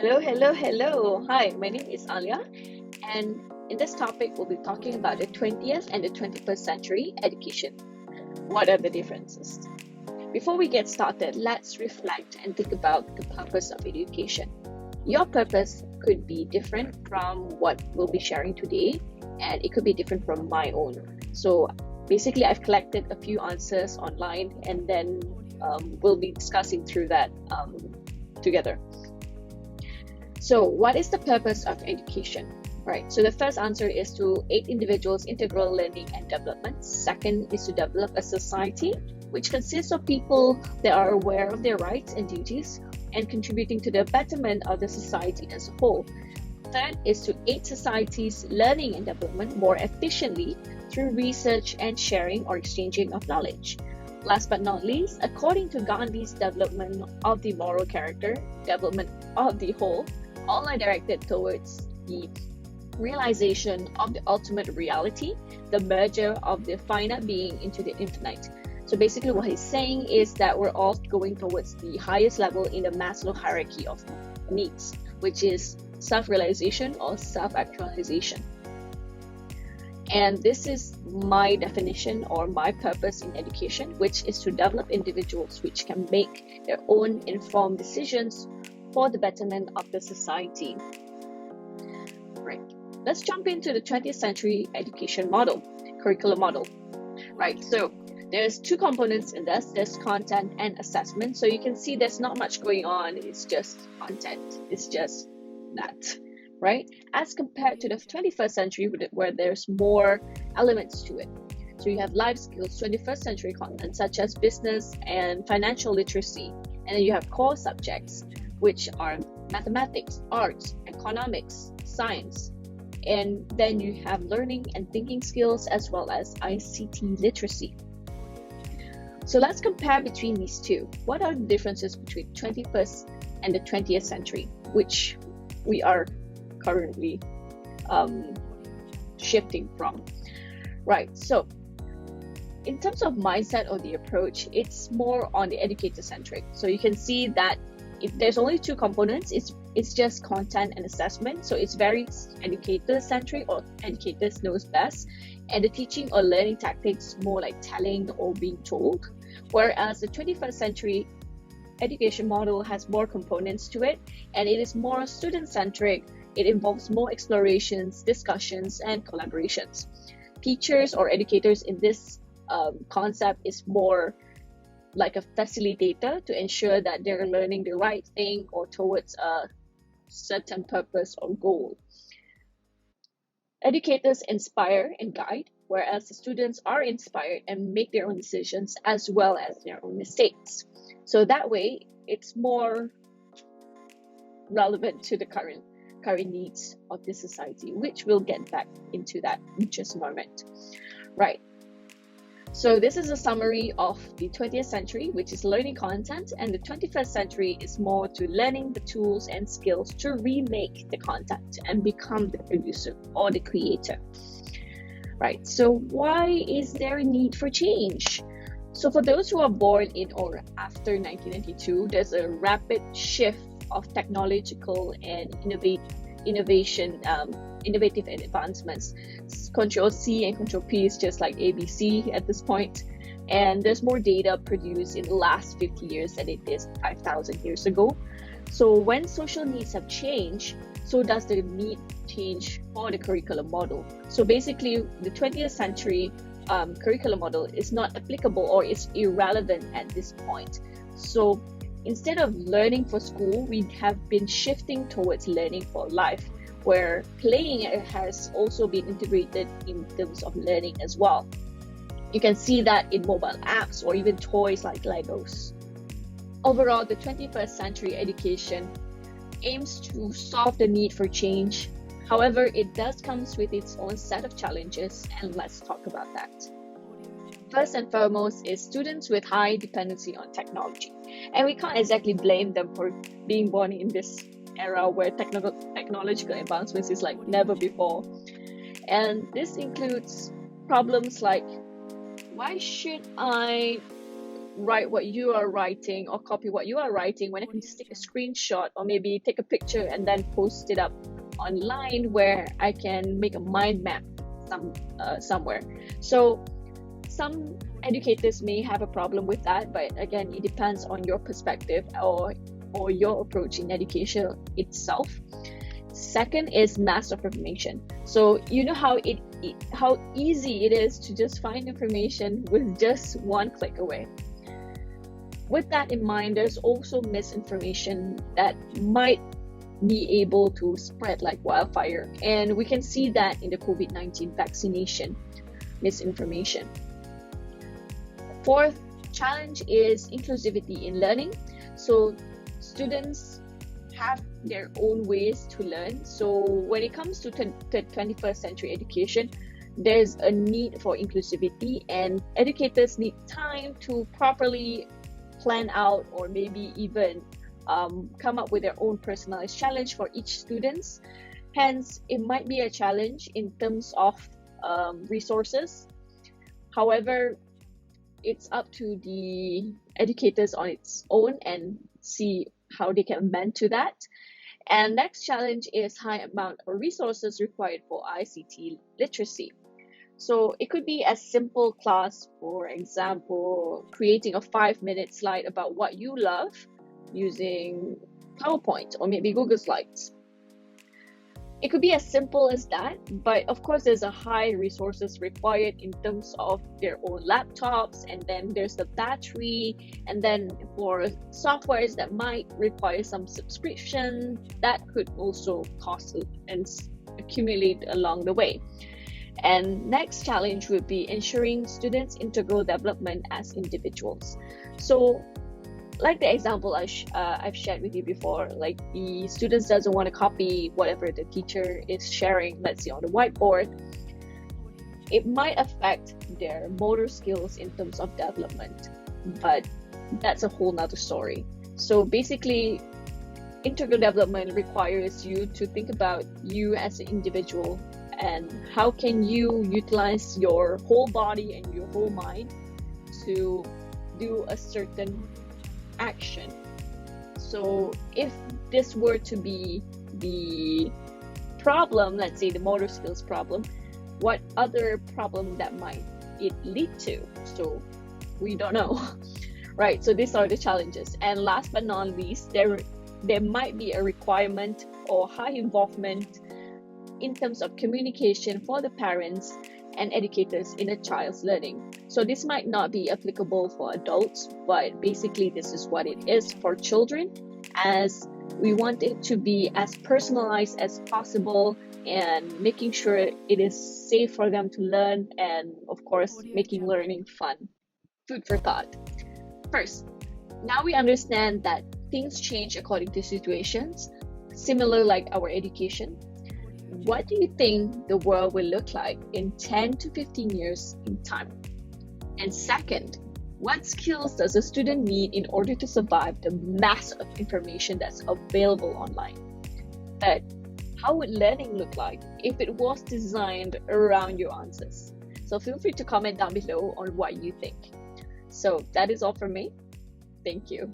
Hello, hello, hello. Hi, my name is Alia, and in this topic, we'll be talking about the 20th and the 21st century education. What are the differences? Before we get started, let's reflect and think about the purpose of education. Your purpose could be different from what we'll be sharing today, and it could be different from my own. So, basically, I've collected a few answers online, and then we'll be discussing through that together. So, what is the purpose of education? Right. So, the first answer is to aid individuals' integral learning and development. Second is to develop a society which consists of people that are aware of their rights and duties and contributing to the betterment of the society as a whole. Third is to aid society's learning and development more efficiently through research and sharing or exchanging of knowledge. Last but not least, according to Gandhi's development of the moral character, development of the whole, all are directed towards the realization of the ultimate reality, the merger of the finite being into the infinite. So basically what he's saying is that we're all going towards the highest level in the Maslow hierarchy of needs, which is self-realization or self-actualization. And this is my definition or my purpose in education, which is to develop individuals which can make their own informed decisions for the betterment of the society. Right. Let's jump into the 20th century education model, curricular model. Right. So there's two components in this. There's content and assessment. So you can see there's not much going on. It's just content. It's just that. Right? As compared to the 21st century where there's more elements to it. So you have life skills, 21st century content such as business and financial literacy. And then you have core subjects, which are mathematics, arts, economics, science. And then you have learning and thinking skills as well as ICT literacy. So let's compare between these two. What are the differences between 21st and the 20th century, which we are currently shifting from? Right, so in terms of mindset or the approach, it's more on the educator-centric. So you can see that if there's only two components, it's just content and assessment. So it's very educator-centric or educators knows best. And the teaching or learning tactics more like telling or being told. Whereas the 21st century education model has more components to it, and it is more student-centric. It involves more explorations, discussions, and collaborations. Teachers or educators in this concept is more like a facilitator to ensure that they're learning the right thing or towards a certain purpose or goal. Educators inspire and guide, whereas the students are inspired and make their own decisions as well as their own mistakes. So that way, it's more relevant to the current needs of the society, which we'll get back into that in just a moment. Right. So this is a summary of the 20th century, which is learning content, and the 21st century is more to learning the tools and skills to remake the content and become the producer or the creator. Right, so why is there a need for change? So for those who are born in or after 1992, there's a rapid shift of technological and innovative advancements. Control C and Control P is just like ABC at this point. And there's more data produced in the last 50 years than it is 5,000 years ago. So when social needs have changed, so does the need change for the curriculum model. So basically, the 20th century curriculum model is not applicable or is irrelevant at this point. So instead of learning for school, we have been shifting towards learning for life, where playing has also been integrated in terms of learning as well. You can see that in mobile apps or even toys like Legos. Overall, the 21st century education aims to solve the need for change. However, it does come with its own set of challenges, and let's talk about that. First and foremost is students with high dependency on technology. And we can't exactly blame them for being born in this era where technological advancements is like never before. And this includes problems like, why should I write what you are writing or copy what you are writing, when I can just take a screenshot or maybe take a picture and then post it up online where I can make a mind map somewhere. So some educators may have a problem with that, but again, it depends on your perspective or your approach in education itself. Second is mass of information. So you know how easy it is to just find information with just one click away. With that in mind, there's also misinformation that might be able to spread like wildfire, and we can see that in the COVID-19 vaccination misinformation. Fourth challenge is inclusivity in learning. So students have their own ways to learn. So when it comes to 21st century education, there's a need for inclusivity, and educators need time to properly plan out or maybe even come up with their own personalized challenge for each student. Hence, it might be a challenge in terms of resources. However, it's up to the educators on its own and see how they can amend to that. And next challenge is high amount of resources required for ICT literacy. So it could be a simple class, for example, creating a 5-minute slide about what you love using PowerPoint or maybe Google Slides. It could be as simple as that, but of course there's a high resources required in terms of their own laptops, and then there's the battery, and then for softwares that might require some subscription, that could also cost and accumulate along the way. And next challenge would be ensuring students' integral development as individuals. So like the example I've shared with you before, like the students doesn't want to copy whatever the teacher is sharing, let's say on the whiteboard, it might affect their motor skills in terms of development, but that's a whole nother story. So basically, integral development requires you to think about you as an individual and how can you utilize your whole body and your whole mind to do a certain action. So if this were to be the problem, let's say the motor skills problem, what other problem that might it lead to? So we don't know. Right, so these are the challenges. And last but not least, there might be a requirement or high involvement in terms of communication for the parents and educators in a child's learning. So this might not be applicable for adults, but basically this is what it is for children, as we want it to be as personalized as possible and making sure it is safe for them to learn, and of course making learning fun. Food for thought. First, now we understand that things change according to situations, similar like our education. What do you think the world will look like in 10 to 15 years in time? And second, what skills does a student need in order to survive the mass of information that's available online? Third, how would learning look like if it was designed around your answers? So feel free to comment down below on what you think. So that is all from me. Thank you.